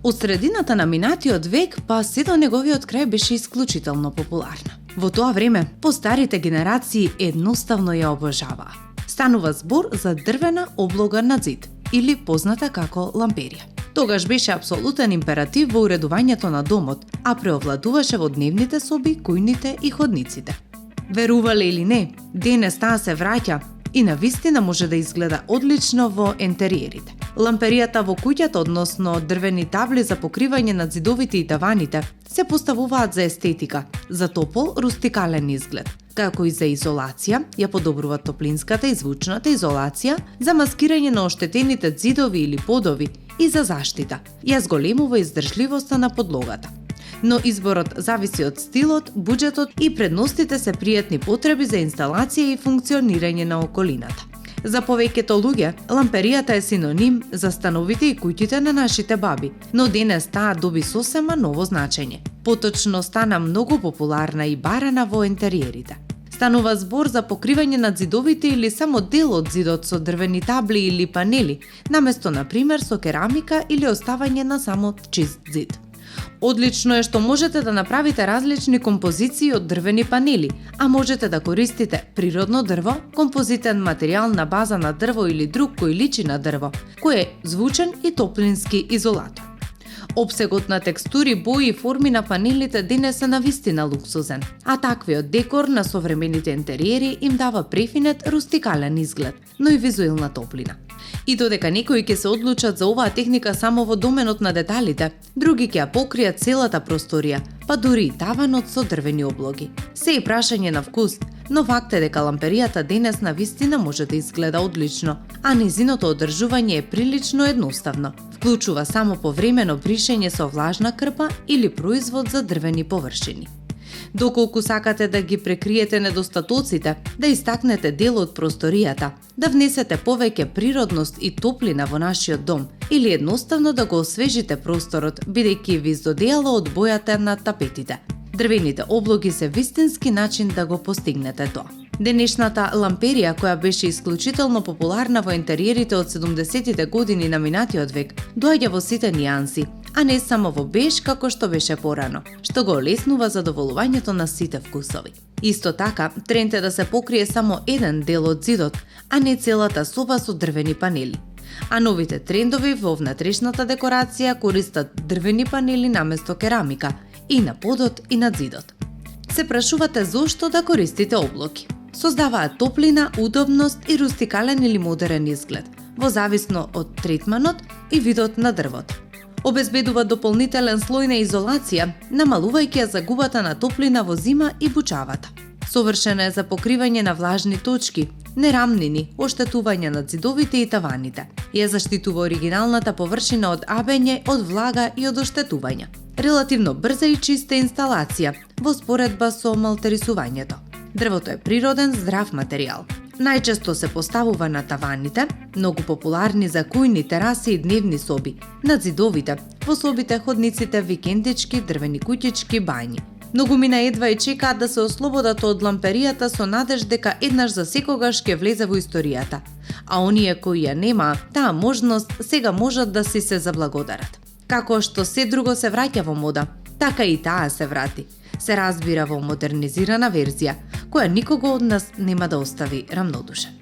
Од средината на минатиот век па се до неговиот крај беше исклучително популарна. Во тоа време, постарите генерации едноставно ја обожаваа. Станува збор за дрвена облога на зид, или позната како ламперија. Тогаш беше апсолутен императив во уредувањето на домот, а преовладуваше во дневните соби, кујните и ходниците. Верувале или не, денес таа се враќа и навистина може да изгледа одлично во ентериерите. Ламперијата во куќата, односно дрвени табли за покривање на зидовите и таваните, се поставуваат за естетика, за топол, рустикален изглед, како и за изолација, ја подобруваат топлинската и звучната изолација, за маскирање на оштетените зидови или подови и за заштита, ја зголемува издржливоста на подлогата. Но изборот зависи од стилот, буџетот и предностите се пријатни потреби за инсталација и функционирање на околината. За повеќето луѓе, ламперијата е синоним за становите и куќите на нашите баби, но денес таа доби сосема ново значење. Поточно стана многу популарна и барана во ентериерите. Станува збор за покривање на зидовите или само дел од зидот со дрвени табли или панели, наместо на пример со керамика или оставање на само чист зид. Одлично е што можете да направите различни композиции од дрвени панели, а можете да користите природно дрво, композитен материјал на база на дрво или друг кој личи на дрво, кој е звучен и топлински изолатор. Обсегот на текстури, бои и форми на панелите денес е навистина луксузен, а таквиот декор на современите ентериери им дава префинет рустикален изглед, но и визуелна топлина. И додека некои ќе се одлучат за оваа техника само во доменот на деталите, други ќе ја покријат целата просторија, па дури и таванот со дрвени облоги. Се и прашање на вкус, но факт е дека ламперијата денес навистина може да изгледа одлично, а незиното одржување е прилично едноставно. Вклучува само повремено бришење со влажна крпа или производ за дрвени површини. Доколку сакате да ги прекриете недостатоците, да истакнете дел од просторијата, да внесете повеќе природност и топлина во нашиот дом, или едноставно да го освежите просторот, бидејќи ви издодејало од бојата на тапетите. Дрвените облоги се вистински начин да го постигнете тоа. Денешната ламперија, која беше исклучително популарна во ентериерите од 70-тите години на минатиот век, доаѓа во сите нијанси, а не само во беж како што беше порано, што го олеснува задоволувањето на сите вкусови. Исто така, тренд е да се покрие само еден дел од зидот, а не целата соба со дрвени панели. А новите трендови во внатрешната декорација користат дрвени панели наместо керамика и на подот и на зидот. Се прашувате зошто да користите облоки. Создаваат топлина, удобност и рустикален или модерен изглед, во зависно од третманот и видот на дрвото. Обезбедува дополнителен слој на изолација, намалувајќи ја загубата на топлина во зима и бучавата. Совршена е за покривање на влажни точки, нерамнини, оштетување на зидовите и таваните. Ја заштитува оригиналната површина од абење, од влага и од оштетување. Релативно брза и чиста инсталација, во споредба со малтерисувањето. Дрвото е природен, здрав материјал. Најчесто се поставува на таваните, многу популарни за кујни, тераси и дневни соби, на зидовите, во собите, ходниците, викендички, дрвени куќички, бањи. Многумина едва и чекаат да се ослободат од ламперијата со надеж дека еднаш за секогаш ќе влезе во историјата, а оние кои ја немаа таа можност сега можат да си се заблагодарат. Како што се друго се враќа во мода, така и таа се врати. Се разбира во модернизирана верзија, која никого од нас нема да остави рамнодушен.